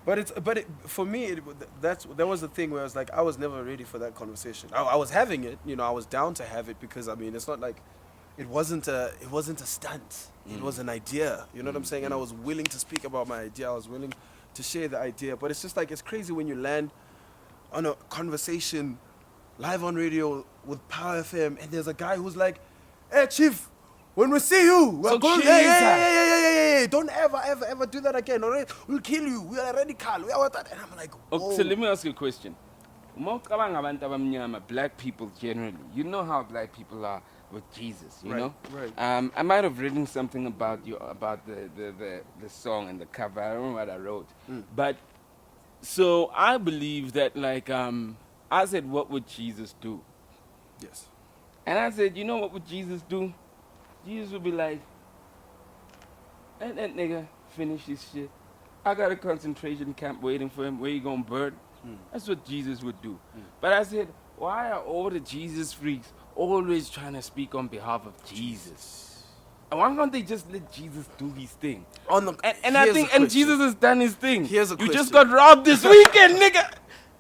For me, that was the thing where I was like, I was never ready for that conversation. I was having it, I was down to have it because I mean, it's not like it wasn't a stunt. It was an idea. You know what I'm saying? And I was willing to speak about my idea. I was willing to share the idea. But it's just like it's crazy when you land on a conversation live on radio with Power FM, and there's a guy who's like, "Hey, Chief, when we see you, we're So going. kill Hey, his hey, ass." hey, hey, hey, hey, hey, don't ever do that again. All right, we'll kill you. We are radical. We are what that." And I'm like, Okay, whoa. so let me ask you a question. Mokabang abantu abamnyama, black people generally, you know how black people are with Jesus, you Right, know? right. I might have written something about the song and the cover. I don't know what I wrote. But so I believe that I said, what would Jesus do? Yes. And I said, you know what would Jesus do? Jesus would be like, let that nigga finish his shit. I got a concentration camp waiting for him. Where you gonna burn? That's what Jesus would do. But I said, why are all the Jesus freaks always trying to speak on behalf of Jesus? And why can't they just let Jesus do his thing? And I Here's think, a and question. Jesus has done his thing. Here's a You just question. got robbed this weekend, nigga,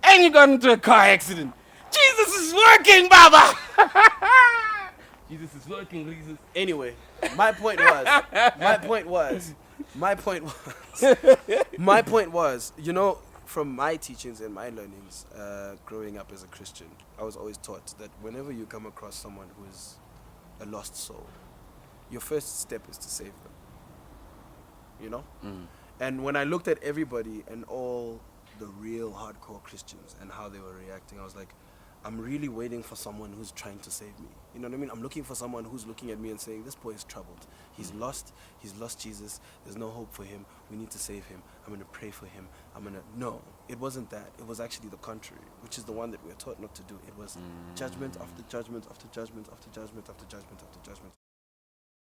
and you got into a car accident. Jesus is working, Baba. Jesus is working, Jesus. Anyway, my point was, from my teachings and my learnings, growing up as a Christian, I was always taught that whenever you come across someone who is a lost soul, your first step is to save them. You know? And when I looked at everybody and all the real hardcore Christians and how they were reacting, I was like, I'm really waiting for someone who's trying to save me. You know what I mean? I'm looking for someone who's looking at me and saying, this boy is troubled. He's lost Jesus. There's no hope for him. We need to save him. I'm going to pray for him. No, it wasn't that. It was actually the contrary, which is the one that we're taught not to do. It was judgment after judgment after judgment after judgment after judgment after judgment.